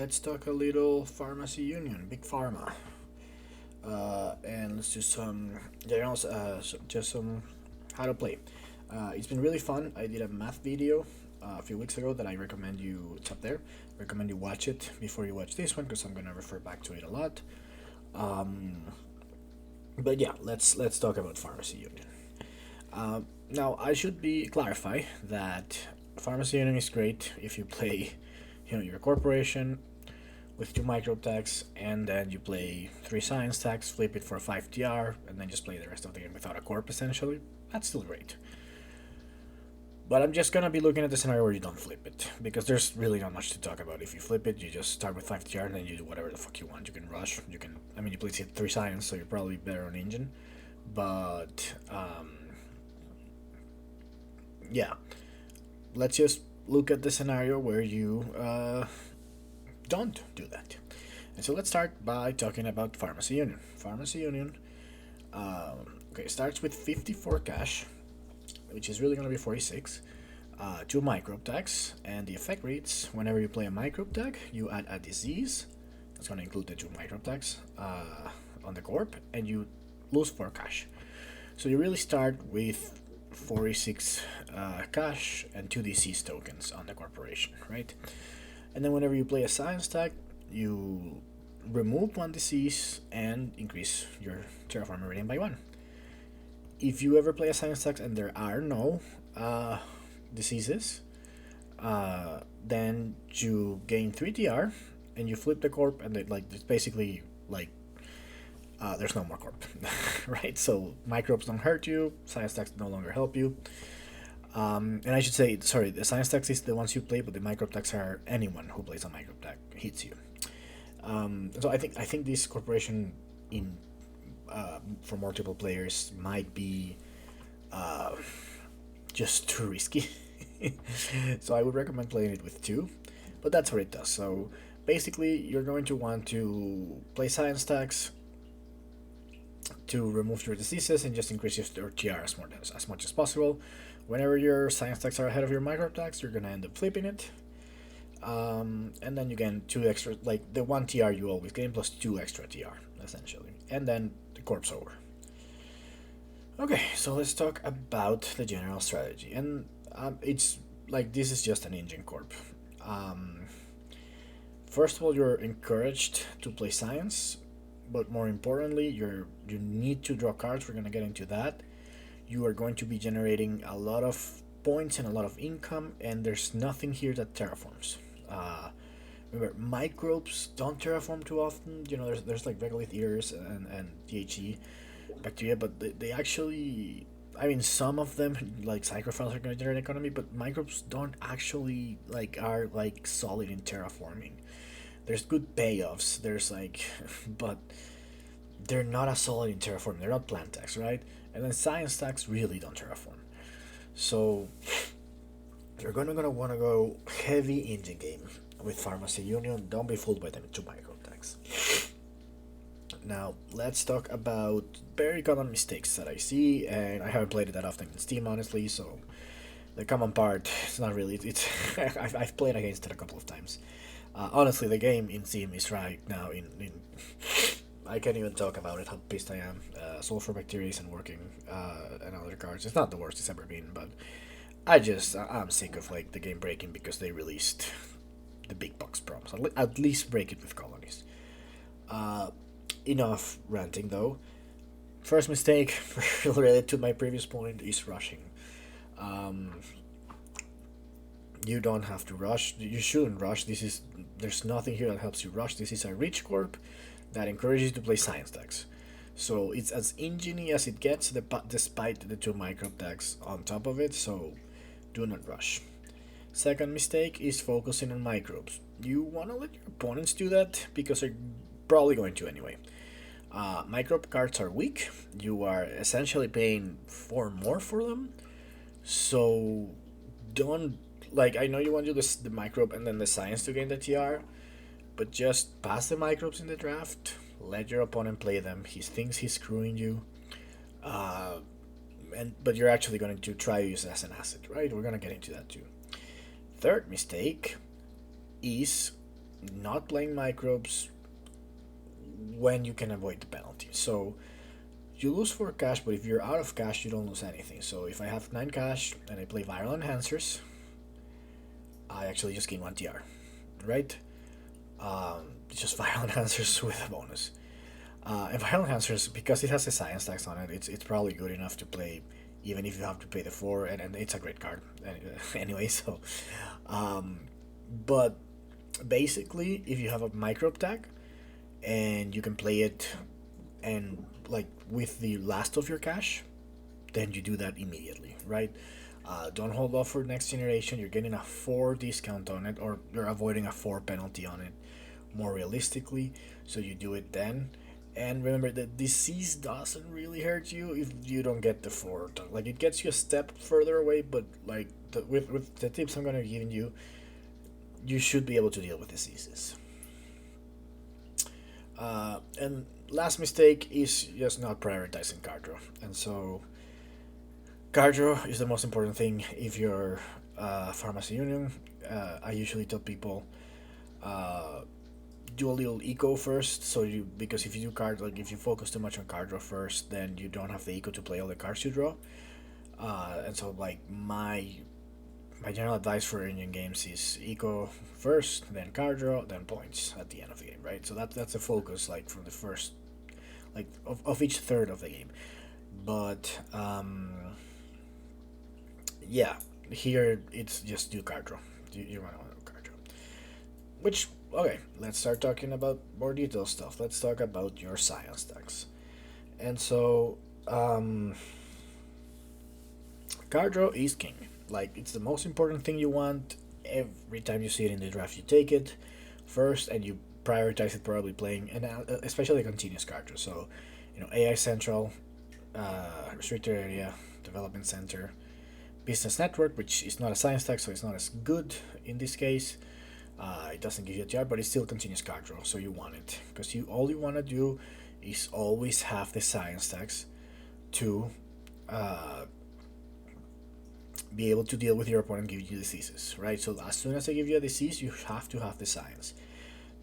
let's talk a little pharmacy union, big pharma, and let's do some general, just some how to play. It's been really fun. I did a math video a few weeks ago that I recommend you. It's up there. Recommend you watch it before you watch this one because I'm gonna refer back to it a lot. Um, but yeah, let's talk about pharmacy union. Now I should be clarify that pharmacy union is great if you play, your corporation with two micro tags, and then you play three science tags, flip it for 5 TR, and then just play the rest of the game without a corp essentially. That's still great. But I'm just gonna be looking at the scenario where you don't flip it, because there's really not much to talk about. If you flip it, you just start with 5 TR and then you do whatever the fuck you want. You can rush, you play 3 science, so you're probably better on engine. But, yeah. Let's just look at the scenario where you don't do that. And so let's start by talking about Pharmacy Union. Pharmacy Union, okay, starts with 54 cash, which is really going to be 46. Two microbe tags, and the effect reads: whenever you play a microbe tag, you add a disease. That's going to include the two microbe tags on the corp, and you lose 4 cash. So you really start with 46 cash and 2 disease tokens on the corporation, right? And then whenever you play a science tag, you remove 1 disease and increase your terraforming rating by 1. If you ever play a science tag and there are no diseases, then you gain 3 TR and you flip the corp, and it's basically like there's no more corp, right? So microbes don't hurt you, science tags no longer help you. And I should say, sorry, the science tags is the ones you play, but the microbe tags are anyone who plays a microbe tag hits you. So I think this corporation in for multiple players might be just too risky. So I would recommend playing it with 2, but that's what it does. So basically, you're going to want to play science tags to remove your diseases and just increase your TR as much as possible. Whenever your science tags are ahead of your micro tags, you're gonna end up flipping it. And then you gain 2 extra, like the 1 TR you always gain plus 2 extra TR, essentially. And then the corpse over. Okay, so let's talk about the general strategy. And it's like this is just an engine corp. First of all, you're encouraged to play science, but more importantly, you need to draw cards. We're gonna get into that. You are going to be generating a lot of points and a lot of income, and there's nothing here that terraforms. Remember, microbes don't terraform too often. There's like regolith eaters and DHE bacteria, but they actually, some of them like psychrophiles are going to generate economy, but microbes don't actually are solid in terraforming. There's good payoffs. There's but they're not as solid in terraforming. They're not plant tags, right? And then science tags really don't terraform. So you're gonna want to go heavy engine game with Pharmacy Union. Don't be fooled by them 2 micro tags. Now let's talk about very common mistakes that I see, and I haven't played it that often in Steam, honestly. So the common part, it's not really. It's I've played against it a couple of times. Honestly, the game in Steam is right now in I can't even talk about it, how pissed I am. Sulfur Bacteria isn't working, and other cards. It's not the worst it's ever been, but I'm sick of the game breaking because they released the big box proms. At least break it with Colonies. Enough ranting though. First mistake, related to my previous point, is rushing. You don't have to rush. You shouldn't rush. There's nothing here that helps you rush. This is a rich corp that encourages you to play science tags. So it's as enginey as it gets, despite the 2 microbe tags on top of it. So do not rush. Second mistake is focusing on microbes. You want to let your opponents do that because they're probably going to anyway. Microbe cards are weak. You are essentially paying 4 more for them. So don't I know you want to do the microbe and then the science to gain the TR, but just pass the microbes in the draft. Let your opponent play them. He thinks he's screwing you, but you're actually going to try to use it as an asset, right? We're gonna get into that too. Third mistake is not playing microbes when you can avoid the penalty. So you lose 4 cash, but if you're out of cash, you don't lose anything. So if I have 9 cash and I play viral enhancers, I actually just gain 1 TR, right? It's just viral enhancers with a bonus. And viral enhancers, because it has a science tax on it, it's probably good enough to play even if you have to pay the 4, and it's a great card anyway. So, um, but basically, if you have a microbe tag and you can play it and like with the last of your cash, then you do that immediately, right? Don't hold off for next generation. You're getting a 4 discount on it, or you're avoiding a 4 penalty on it more realistically. So you do it then. And remember that disease doesn't really hurt you if you don't get the 4. Like it gets you a step further away, but like with the tips I'm gonna give you, you should be able to deal with diseases. And last mistake is just not prioritizing card draw. And so card draw is the most important thing if you're pharmacy union. I usually tell people do a little eco first, so you, because if you do card, like if you focus too much on card draw first, then you don't have the eco to play all the cards you draw. And so like my general advice for Indian games is eco first, then card draw, then points at the end of the game, right? So that's a focus like from the first, like of each third of the game. But yeah, here it's just do card draw. You want to card draw. Which, okay, let's start talking about more detailed stuff. Let's talk about your science decks. And so card draw is king. Like it's the most important thing you want. Every time you see it in the draft, you take it first, and you prioritize it. Probably playing, and especially continuous card draw. So, AI Central, restricted area, development center, business network, which is not a science tag, so it's not as good in this case. It doesn't give you a TR, but it still continues card draw, so you want it because all you want to do is always have the science tags to be able to deal with your opponent giving you diseases, right? So as soon as they give you a disease, you have to have the science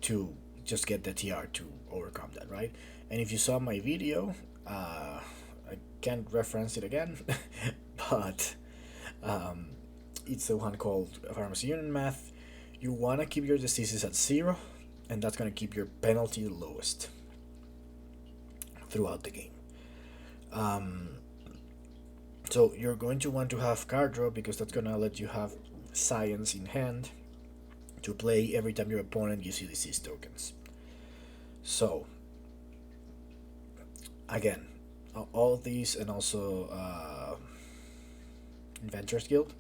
to just get the TR to overcome that, right? And if you saw my video, I can't reference it again, but it's the one called Pharmacy Unit Math. You want to keep your diseases at 0, and that's going to keep your penalty lowest throughout the game. So you're going to want to have card draw because that's going to let you have science in hand to play every time your opponent gives you disease tokens. So again, all of these, and also Inventors Guild.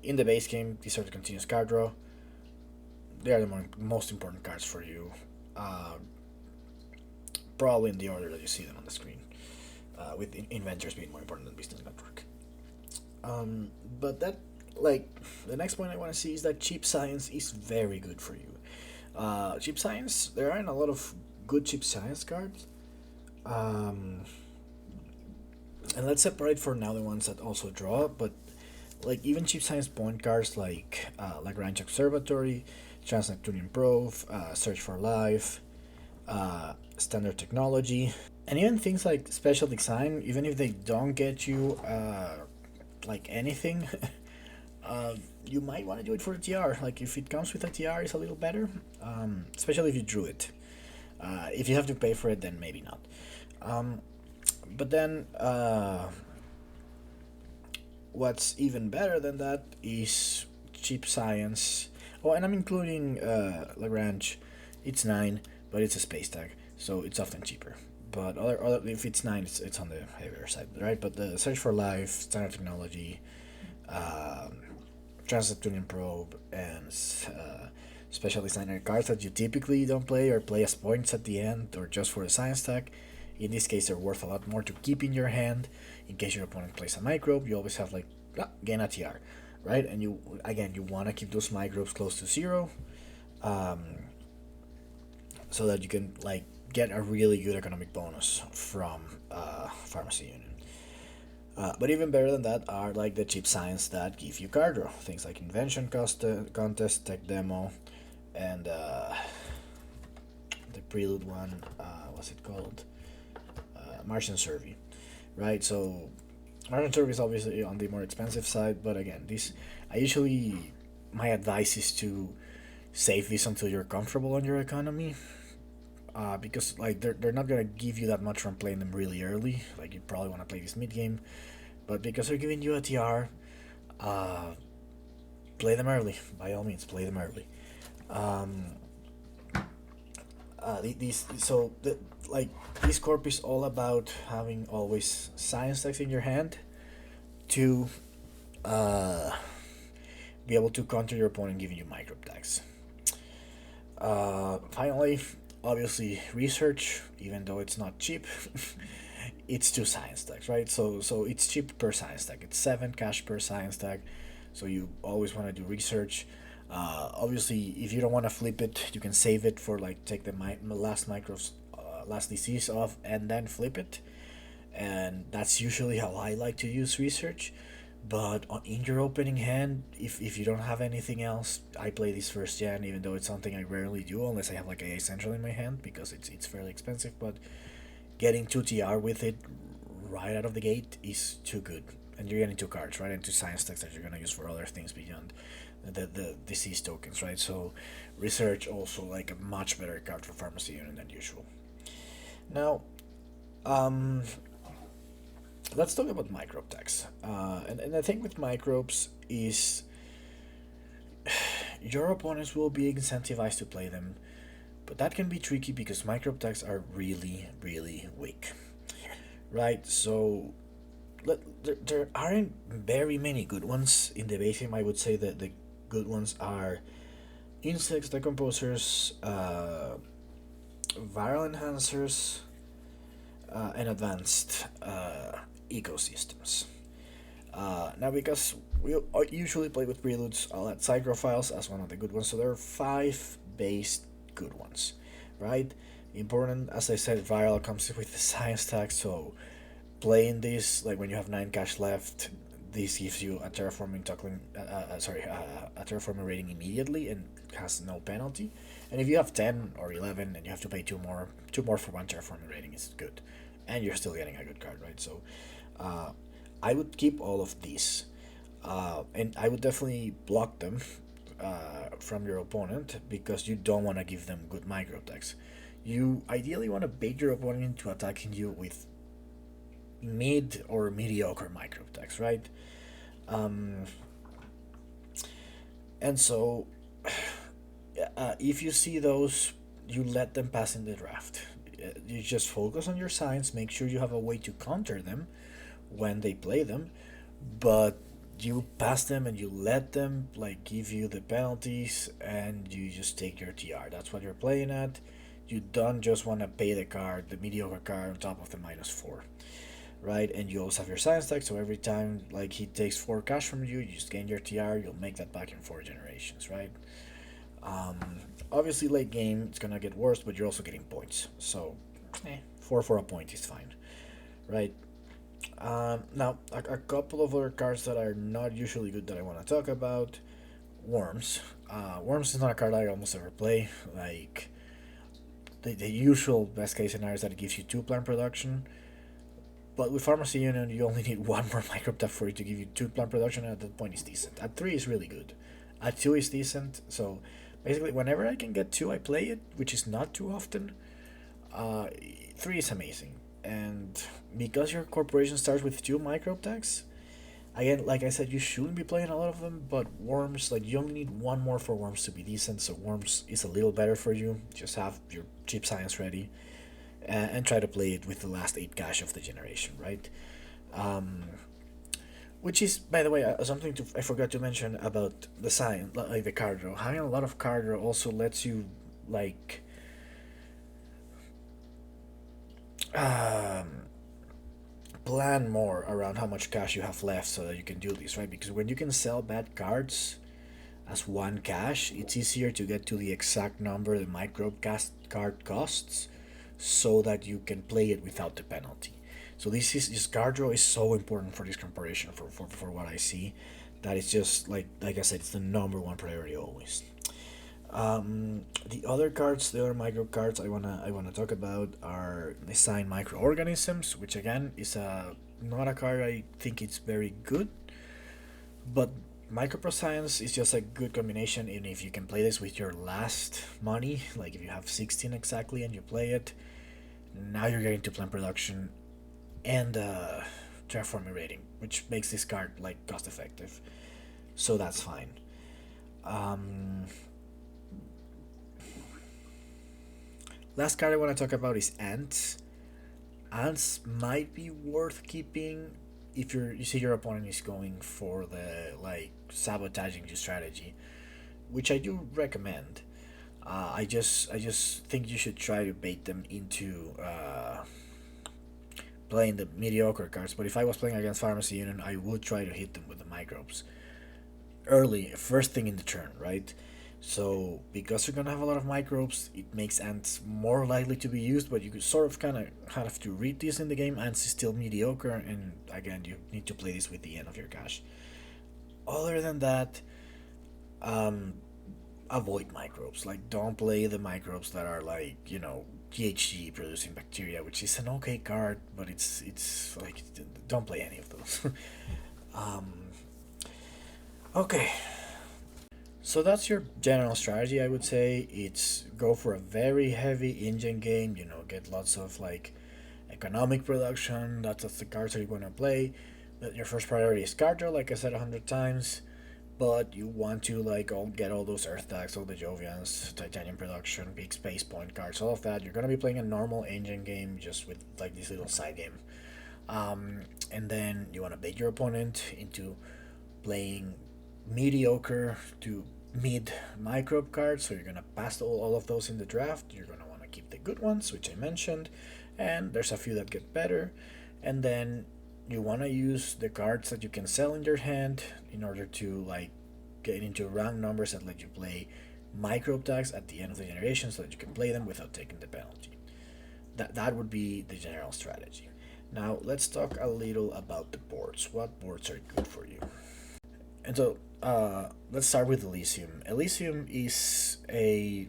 In the base game, these are the continuous card draw. They are the most important cards for you. Probably in the order that you see them on the screen. With Inventors being more important than Business Network. But that, like, the next point I want to see is that cheap science is very good for you. Cheap science, there aren't a lot of good cheap science cards. And let's separate for now the ones that also draw, but like even cheap science point cards like Lagrange Observatory, Trans-Neptunian Probe, Search for Life, Standard Technology, and even things like Special Design, even if they don't get you like anything, you might want to do it for a TR. Like if it comes with a TR, it's a little better, especially if you drew it. If you have to pay for it, then maybe not. But then what's even better than that is cheap science. Oh, and I'm including Lagrange. It's 9, but it's a space tag, so it's often cheaper. But other if it's 9, it's on the heavier side, right? But the Search for Life, Standard Technology, Trans-Neptunian Probe, and special designer cards that you typically don't play or play as points at the end or just for the science tag. In this case, they're worth a lot more to keep in your hand in case your opponent plays a microbe. You always have like gain a TR, right? And you want to keep those microbes close to 0, so that you can like get a really good economic bonus from Pharmacy Union. But even better than that are like the cheap science that give you card draw. Things like Invention Contest, Tech Demo, and the Prelude one, what's it called? Martian Survey, right? So Martian Survey is obviously on the more expensive side, but again, this I usually my advice is to save this until you're comfortable on your economy, because like they're not gonna give you that much from playing them really early. Like you probably want to play this mid game, but because they're giving you a TR, uh, play them early. By all means, play them early. Um, these so the like this corp is all about having always science text in your hand to uh, be able to counter your opponent giving you microbe tags. Finally, obviously research, even though it's not cheap, it's two science tags, right? So it's cheap per science tag. It's 7 cash per science tag, so you always want to do research. Obviously, if you don't want to flip it, you can save it for like take the last microbes, last disease off, and then flip it. And that's usually how I like to use research. But in your opening hand, if you don't have anything else, I play this first gen, even though it's something I rarely do unless I have like a Central in my hand because it's fairly expensive. But getting 2 TR with it right out of the gate is too good. And you're getting 2 cards, right? And 2 science texts that you're going to use for other things beyond the disease tokens, right? So research also like a much better card for pharmacy unit than usual. Now, um, let's talk about microbe tags. And the thing with microbes is your opponents will be incentivized to play them, but that can be tricky because microbe tags are really, really weak, right? So there aren't very many good ones in the base game. I would say that the good ones are insects, decomposers, viral enhancers, and advanced ecosystems. Now, because we usually play with preludes, I'll add psychrophiles as one of the good ones. So there are 5 base good ones, right? Important, as I said, viral comes with the science tag. So playing this, like when you have 9 cash left, this gives you a terraforming token, a terraforming rating immediately and has no penalty. And if you have 10 or 11 and you have to pay two more for one terraforming rating is good, and you're still getting a good card, right? So, uh, I would keep all of these, and I would definitely block them from your opponent because you don't want to give them good micro attacks. You ideally want to bait your opponent into attacking you with mid or mediocre micro attacks, right? Um, and so, if you see those, you let them pass in the draft. You just focus on your science, make sure you have a way to counter them when they play them, but you pass them and you let them like give you the penalties and you just take your TR. That's what you're playing at. You don't just want to pay the card, the mediocre card on top of the -4, right? And you also have your science tag, so every time like he takes 4 cash from you, you just gain your TR. You'll make that back in 4 generations, right? Um, Obviously, late game it's gonna get worse, but you're also getting points. So, 4 for a point is fine, right? Now, a couple of other cards that are not usually good that I want to talk about. Worms. Worms is not a card I almost ever play. Like, the usual best case scenario is that it gives you 2 plant production. But with Pharmacy Union, you only need one more microtap for it to give you 2 plant production, and at that point, it's decent. At 3 is really good. At 2 is decent. So, basically, whenever I can get 2, I play it, which is not too often. Uh, 3 is amazing. And because your corporation starts with 2 micro tags, again, like I said, you shouldn't be playing a lot of them, but worms, like you only need one more for worms to be decent, so worms is a little better for you. Just have your cheap science ready and try to play it with the last 8 cash of the generation, right? Um, which is, by the way, something I forgot to mention about the science, like the card draw. Having a lot of card draw also lets you, like, um, plan more around how much cash you have left so that you can do this, right? Because when you can sell bad cards as 1 cash, it's easier to get to the exact number the microbe cast card costs so that you can play it without the penalty. So this card draw is so important for this corporation for what I see, that it's just like I said, it's the number one priority always. The other cards, the other micro cards I wanna talk about are design microorganisms, which again is a not a card I think it's very good, but microproscience is just a good combination. And if you can play this with your last money, like if you have 16 exactly and you play it, now you're getting to plant production and terraforming rating, which makes this card like cost effective. So that's fine. Um, Last card I want to talk about is ants. Ants might be worth keeping if you see your opponent is going for the like sabotaging you strategy, which I do recommend. I just think you should try to bait them into playing the mediocre cards. But if I was playing against Pharmacy Union, I would try to hit them with the microbes early, first thing in the turn, right? So because you're gonna have a lot of microbes, it makes ants more likely to be used. But you could sort of kind of have to read this in the game. Ants is still mediocre, and again, you need to play this with the end of your cash. Other than that, um, avoid microbes. Like, don't play the microbes that are like THG producing bacteria, which is an okay card, but it's like don't play any of those. um, okay, so that's your general strategy. I would say it's go for a very heavy engine game. Get lots of like economic production. That's the cards that you want to play. But your first priority is card draw, like I said 100 times. But you want to like get all those Earth tags, all the Jovians, Titanium production, big space point cards, all of that. You're gonna be playing a normal engine game just with like this little side game. And then you want to bait your opponent into playing mediocre to mid microbe cards. So you're gonna pass all of those in the draft. You're gonna want to keep the good ones, which I mentioned, and there's a few that get better. And then you want to use the cards that you can sell in your hand in order to like get into round numbers that let you play microbe tags at the end of the generation so that you can play them without taking the penalty. That would be the general strategy. Now let's talk a little about the boards. What boards are good for you? And so let's start with Elysium. Elysium is a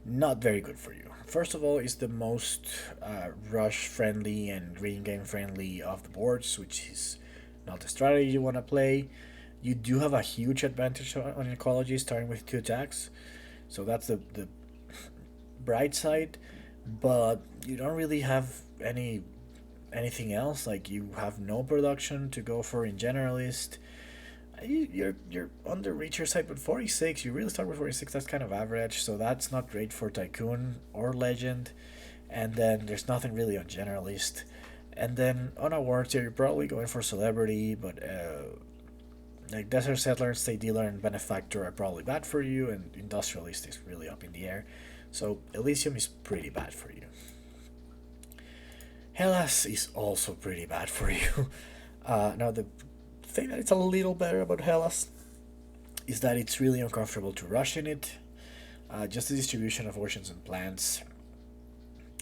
not very good for you. First of all, it's the most rush friendly and green game friendly of the boards, which is not the strategy you want to play. You do have a huge advantage on ecology, starting with two attacks, so that's the bright side. But you don't really have anything else. Like you have no production to go for in generalist. You're on the reacher side with 46. You really start with 46. That's kind of average, so that's not great for tycoon or legend. And then there's nothing really on generalist. And then on awards, you're probably going for celebrity, but like desert settler, state dealer, and benefactor are probably bad for you, and industrialist is really up in the air. So Elysium is pretty bad for you. Hellas is also pretty bad for you. Now the thing that it's a little better about Hellas is that it's really uncomfortable to rush in it. Just the distribution of oceans and plants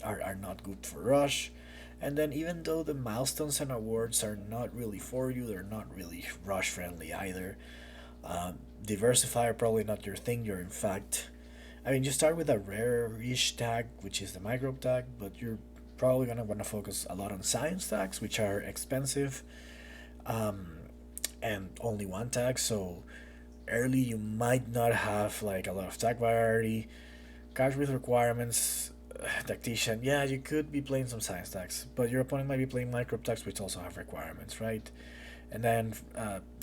are not good for rush. And then even though the milestones and awards are not really for you, they're not really rush friendly either. Diversify are probably not your thing. You're in fact, I mean, you start with a rare-ish tag, which is the microbe tag, but you're probably gonna want to focus a lot on science tags, which are expensive, um, and only one tag. So early, you might not have like a lot of tag variety. Cards with requirements, tactician. Yeah, you could be playing some science tags, but your opponent might be playing microbe tags, which also have requirements, right? And then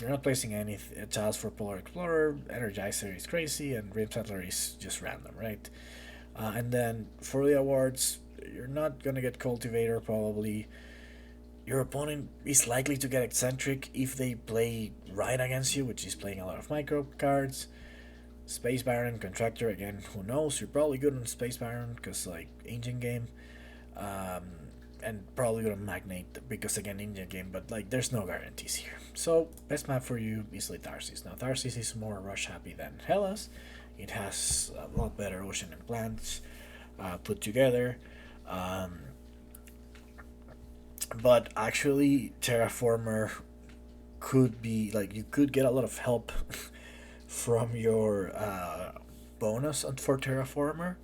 you're not placing any tiles for Polar Explorer. Energizer is crazy, and Rim Settler is just random, right? And then for the awards, you're not gonna get Cultivator probably. Your opponent is likely to get eccentric if they play right against you, which is playing a lot of microbe cards. Space Baron, Contractor, again, who knows? You're probably good on Space Baron because, like, engine game. Um, and probably gonna Magnate because, again, engine game, but, like, there's no guarantees here. So, best map for you is Tharsis. Now, Tharsis is more rush happy than Hellas. It has a lot better ocean and plants put together. Um, but actually, Terraformer could be, like, you could get a lot of help from your bonus for Terraformer,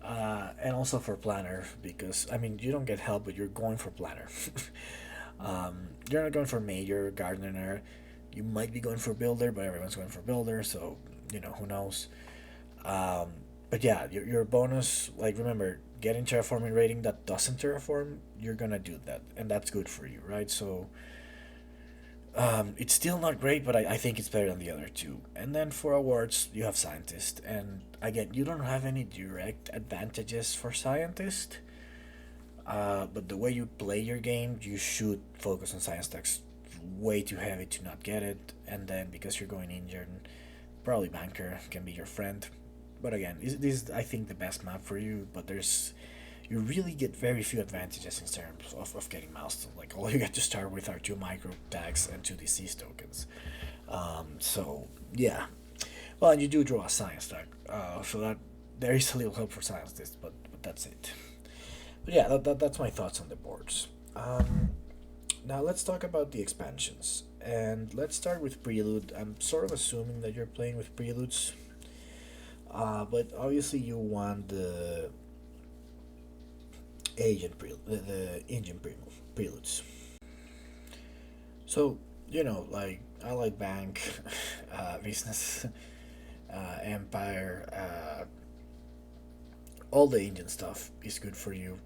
and also for Planner, because I mean you don't get help, but you're going for Planner. You're not going for Major Gardener. You might be going for Builder, but everyone's going for Builder, so who knows. Um, but yeah, your bonus, like remember, getting terraforming rating that doesn't terraform, you're gonna do that, and that's good for you, right? So it's still not great, but I think it's better than the other two. And then for awards, you have scientist, and again, you don't have any direct advantages for scientist. But the way you play your game, you should focus on science tax. Way too heavy to not get it, and then because you're going injured, probably banker can be your friend. But again, this is I think the best map for you. But you really get very few advantages in terms of getting milestone. Like all you get to start with are two micro tags and two disease tokens. So yeah, well, and you do draw a science tag, so that there is a little help for scientists, but that's it. But yeah, that's my thoughts on the boards. Now let's talk about the expansions, and let's start with Prelude. I'm sort of assuming that you're playing with Preludes, but obviously you want the the engine preludes. So like I like bank, business, empire, all the engine stuff is good for you.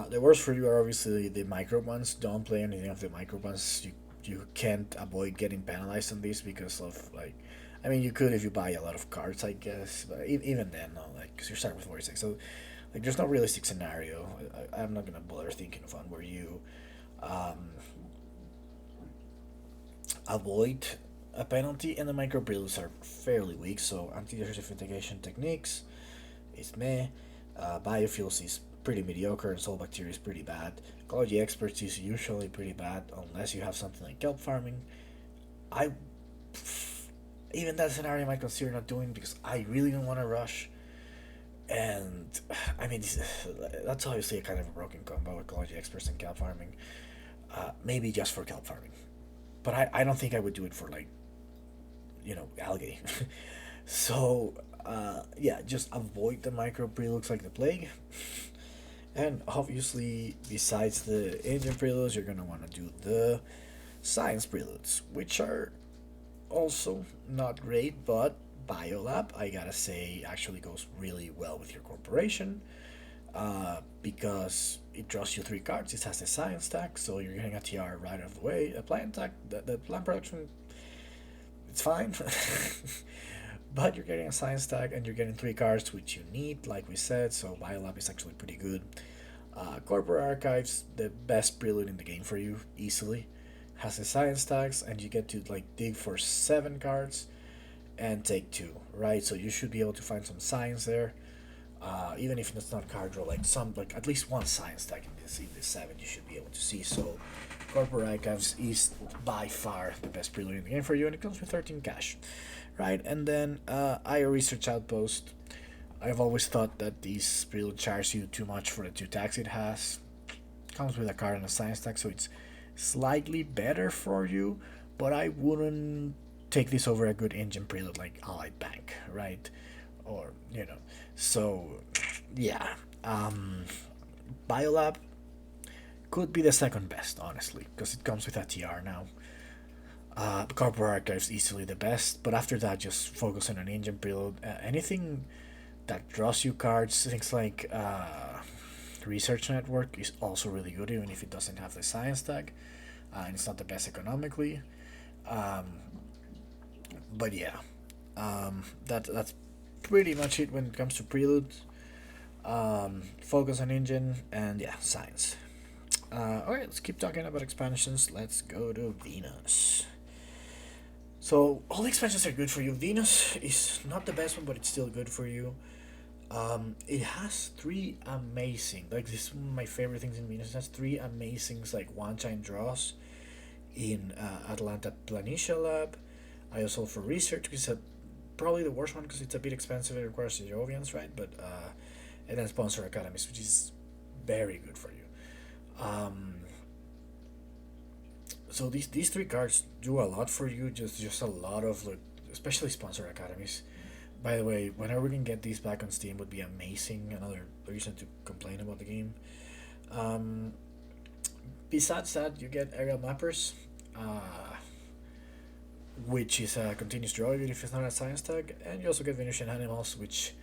The worst for you are obviously the micro ones. Don't play anything of the micro ones. You can't avoid getting penalized on this because of like, I mean you could if you buy a lot of cards, I guess, but even then no, like because you're starting with 46, so like there's no realistic scenario. I'm not gonna bother thinking of one where you um, avoid a penalty, and the micro preludes are fairly weak. So anti-desertification techniques is meh. Biofuels is pretty mediocre, and soul bacteria is pretty bad. Ecology experts is usually pretty bad unless you have something like kelp farming. I even that scenario I might consider not doing because I really don't want to rush. And I mean, that's obviously a kind of a broken combo, ecology experts and kelp farming. Maybe just for kelp farming, but I don't think I would do it for like algae. So yeah, just avoid the micro preludes like the plague. And obviously, besides the engine preludes, you're gonna want to do the science preludes, which are also not great, but Biolab, I gotta say, actually goes really well with your corporation, because it draws you three cards. It has a science tag, so you're getting a TR right out of the way. A plant tag, the plant production, it's fine. But you're getting a science tag and you're getting three cards which you need, like we said, so Biolab is actually pretty good. Corporate Archives, the best prelude in the game for you, easily. Has the science tags and you get to like dig for seven cards and take two, right? So you should be able to find some science there. Even if it's not card draw, like some like at least one science tag in this seven you should be able to see. So Corporate Archives is by far the best prelude in the game for you, and it comes with 13 cash, right? And then IO Research Outpost. I've always thought that this prelude charges you too much for the two tags it has. Comes with a card and a science tag, so it's slightly better for you, but I wouldn't take this over a good engine prelude like Allied Bank, right? Or so yeah. Biolab could be the second best, honestly, because it comes with a TR now. Corporate Archives easily the best, but after that, just focus on an engine prelude. Anything that draws you cards, things like Research Network is also really good, even if it doesn't have the science tag, and it's not the best economically. Um, but yeah, that's pretty much it when it comes to Prelude. Focus on engine and yeah, science. Alright, let's keep talking about expansions. Let's go to Venus. So all the expansions are good for you. Venus is not the best one, but it's still good for you. It has three amazing, like this is one of my favorite things in Venus. It has three amazing like one-time draws in Atlanta Planitia Lab. I also for research, which is probably the worst one because it's a bit expensive. It requires Jovians, right? But and then sponsor academies, which is very good for you. Um, so these three cards do a lot for you. Just a lot of like, especially sponsor academies. By the way, whenever we can get these back on Steam would be amazing. Another reason to complain about the game. Um, Besides that, you get aerial mappers, which is a continuous draw even if it's not a science tag, and you also get Venusian animals, which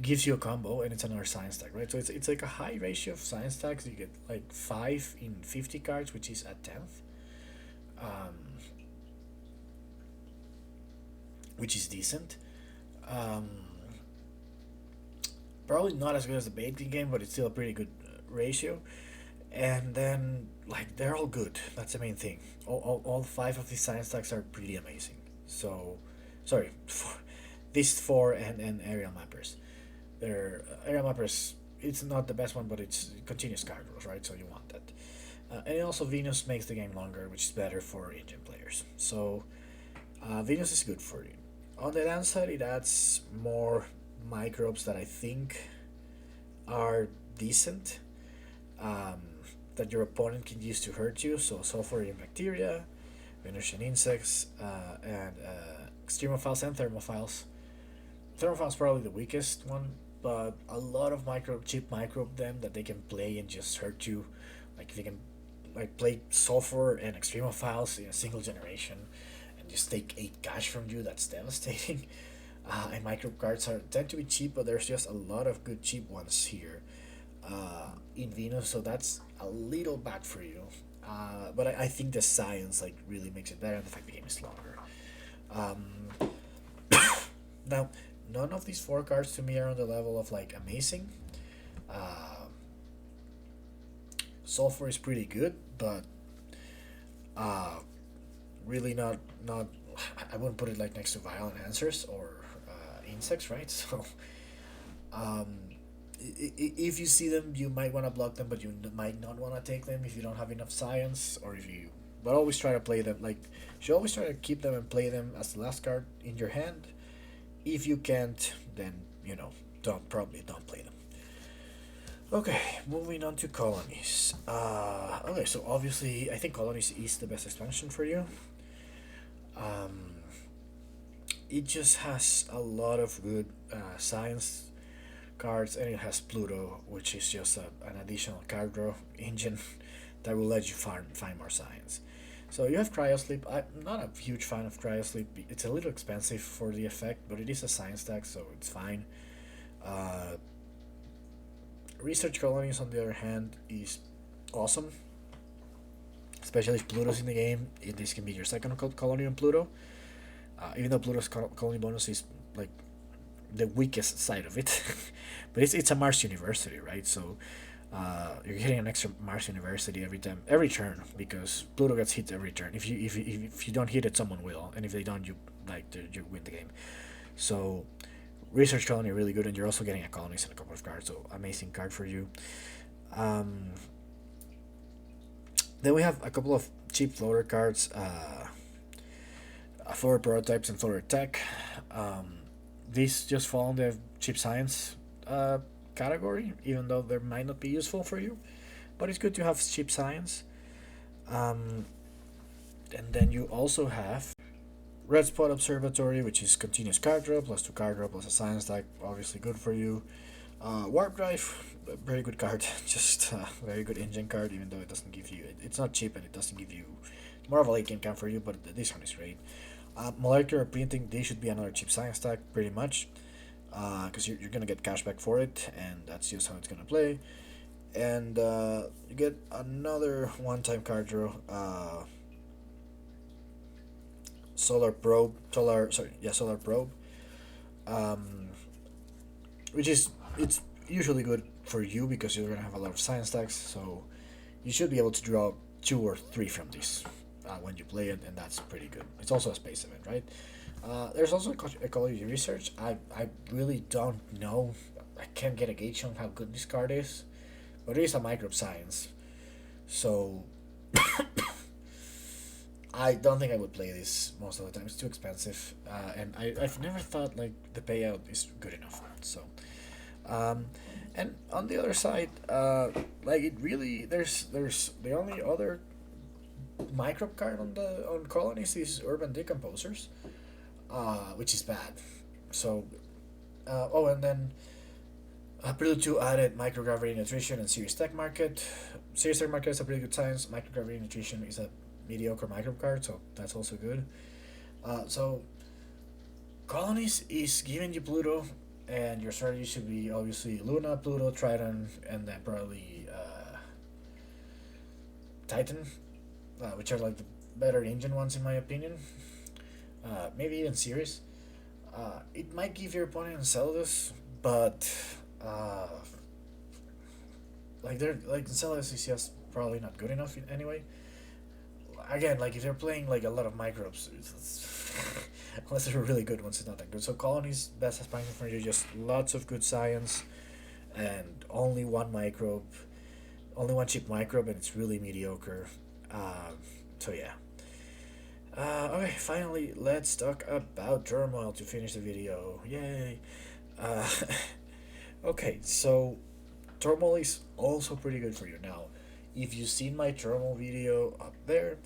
gives you a combo, and it's another science tag, right? So it's like a high ratio of science tags. You get like 5 in 50 cards, which is a tenth, um, which is decent. Um, Probably not as good as the baiting game, but it's still a pretty good ratio. And then like they're all good. That's the main thing. All 5 of these science tags are pretty amazing. So, sorry, these four and aerial mappers. They're area mappers. It's not the best one, but it's continuous card rules, right? So you want that. And also Venus makes the game longer, which is better for engine players. So Venus is good for you. On the downside, it adds more microbes that I think are decent, um, that your opponent can use to hurt you. So sulfurium bacteria, Venusian insects, and extremophiles and thermophiles. Thermophiles probably the weakest one, but a lot of micro cheap microbe them that they can play and just hurt you. Like they can like play sulfur and extremophiles in a single generation and just take 8 cash from you. That's devastating. And microbe cards are tend to be cheap, but there's just a lot of good cheap ones here in Venus, so that's a little bad for you. But I think the science like really makes it better, and the fact the game is longer. Um, Now, none of these 4 cards to me are on the level of like amazing. Uh, Sulfur is pretty good, but uh, really not. I wouldn't put it like next to violent answers or insects, right? So, um, if you see them, you might want to block them, but you might not want to take them if you don't have enough science, or if you. But always try to play them like. You should always try to keep them and play them as the last card in your hand. If you can't, then don't play them. Okay, moving on to colonies. Okay, so obviously I think colonies is the best expansion for you. Um, it just has a lot of good science cards, and it has Pluto, which is just an additional card draw engine that will let you find more science. So you have Cryosleep. I'm not a huge fan of Cryosleep. It's a little expensive for the effect, but it is a science tag, so it's fine. Uh, Research Colonies, on the other hand, is awesome, especially if Pluto's in the game. This can be your second colony on Pluto. Even though Pluto's colony bonus is like the weakest side of it, but it's a Mars University, right? So you're getting an extra Mars University every turn, because Pluto gets hit every turn. If you don't hit it, someone will, and if they don't, you win the game. So research colony really good, and you're also getting a colonies and a couple of cards, so amazing card for you. Um, then we have a couple of cheap floater cards, floater prototypes and floater tech. Um, these just fall in the cheap science category, even though they might not be useful for you. But it's good to have cheap science. Um, and then you also have Red Spot Observatory, which is continuous card draw, plus 2 card draw, plus a science tag, obviously good for you. Warp Drive, a very good card, just a very good engine card, even though it doesn't give you, it's not cheap and it doesn't give you, more of a late game card for you, but this one is great. Molecular Printing, they should be another cheap science tag, pretty much, because you're going to get cash back for it, and that's just how it's going to play. And you get another one-time card draw, Solar Probe, Solar Probe, um, which is, it's usually good for you because you're gonna have a lot of science tags, so you should be able to draw 2 or 3 from this when you play it, and that's pretty good. It's also a space event, right? There's also ecology research. I really don't know. I can't get a gauge on how good this card is, but it is a microbe science, so I don't think I would play this most of the time. It's too expensive, and I've never thought like the payout is good enough. So, um, and on the other side, like it really there's the only other microbe card on colonies is urban decomposers, which is bad. So, oh, and then Prelude 2 added microgravity nutrition and serious tech market. Serious tech market is a pretty good science. Microgravity nutrition is a mediocre microbe card, so that's also good. So Colonies is giving you Pluto, and your strategy should be obviously Luna, Pluto, Triton, and then probably Titan, which are like the better engine ones in my opinion. Maybe even Ceres. It might give your opponent Enceladus, but uh, like they're like Enceladus is just probably not good enough anyway. Again, like if they're playing like a lot of microbes, unless they're really good ones, it's not that good. So colonies best expansion for you, just lots of good science, and only one microbe, only one cheap microbe, and it's really mediocre. So yeah. Okay, finally, let's talk about Turmoil to finish the video. Yay! Uh, okay, so Turmoil is also pretty good for you. Now, if you've seen my Turmoil video up there,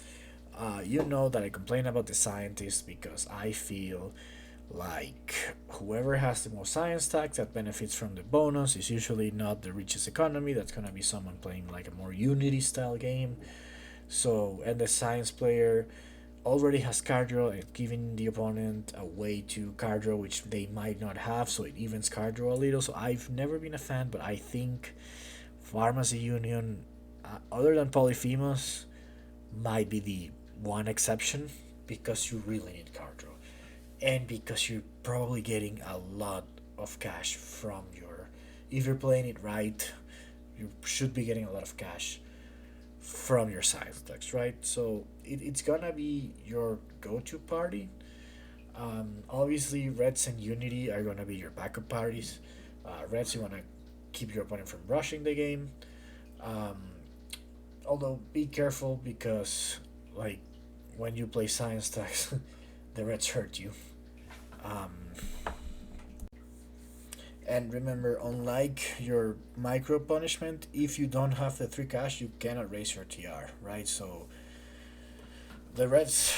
you know that I complain about the scientists because I feel like whoever has the most science tax that benefits from the bonus is usually not the richest economy. That's gonna be someone playing like a more Unity style game. So, and the science player already has card draw and giving the opponent a way to card draw which they might not have, so it evens card draw a little. So I've never been a fan, but I think Pharmacy Union, other than Polyphemus, might be the one exception because you really need card draw and because you're probably getting a lot of cash from your. If you're playing it right, you should be getting a lot of cash from your science decks, right? So it's gonna be your go-to party. Obviously, Reds and Unity are gonna be your backup parties. Reds, you wanna keep your opponent from rushing the game. Um, Although be careful because like when you play science decks, the Reds hurt you. Um, and remember, unlike your micro punishment, if you don't have the three cash, you cannot raise your TR, right? So the Reds,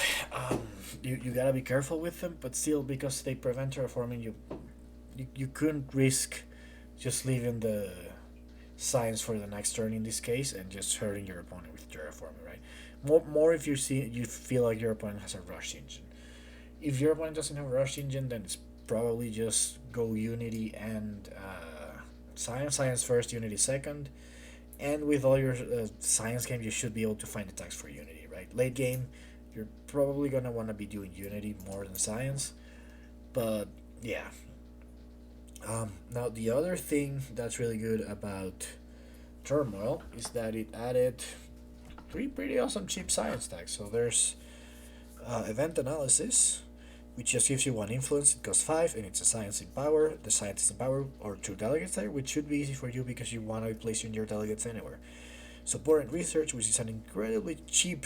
you gotta be careful with them, but still, because they prevent terraforming, you couldn't risk just leaving the science for the next turn in this case and just hurting your opponent with terraforming, right? More if you feel like your opponent has a rush engine. If your opponent doesn't have a rush engine, then it's probably just go Unity and Science first, Unity second. And with all your Science games, you should be able to find attacks for Unity, right? Late game, you're probably going to want to be doing Unity more than Science. But yeah. Now, the other thing that's really good about Turmoil is that it added three pretty awesome cheap Science tags. So there's Event Analysis, which just gives you one influence. It costs 5, and it's a science in power. The scientist in power, or 2 delegates there, which should be easy for you because you want to place your delegates anywhere. Support and research, which is an incredibly cheap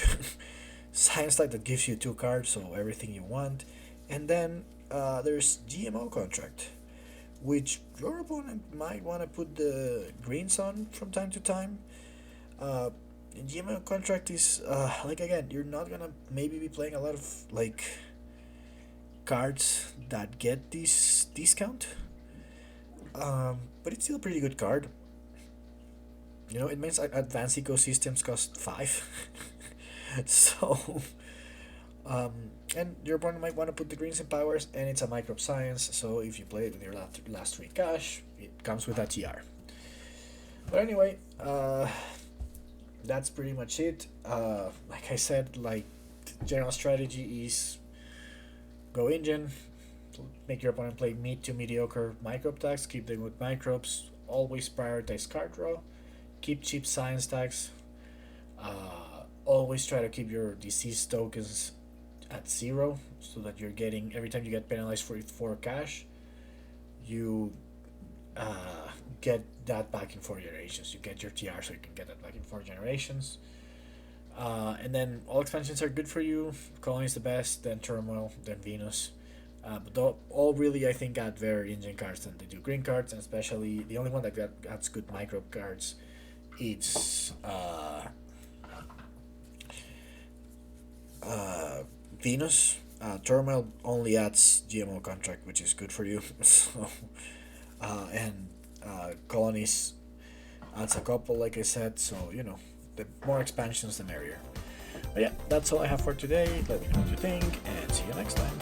science type that gives you 2 cards, so everything you want. And then there's GMO contract, which your opponent might want to put the greens on from time to time. GMO contract is like again, you're not gonna maybe be playing a lot of like cards that get this discount. But it's still a pretty good card. You know, it means advanced ecosystems cost 5. So, and your opponent might want to put the greens in powers, and it's a microbe science, so if you play it with your last 3 cash, it comes with a TR. But anyway, that's pretty much it. Like I said, like, general strategy is go engine, make your opponent play mid to mediocre microbe tags, keep them with microbes, always prioritize card draw, keep cheap science tags, always try to keep your disease tokens at 0 so that you're getting, every time you get penalized for cash, you get that back in 4 generations. You get your TR so you can get that back in 4 generations. And then all expansions are good for you. Colonies the best, then Turmoil, then Venus. But all really, I think, add better engine cards than they do green cards, and especially the only one that adds good microbe cards. It's Venus, Turmoil only adds GMO contract, which is good for you. So, and Colonies adds a couple, like I said. So the more expansions, the merrier. But yeah, that's all I have for today. Let me know what you think, and see you next time.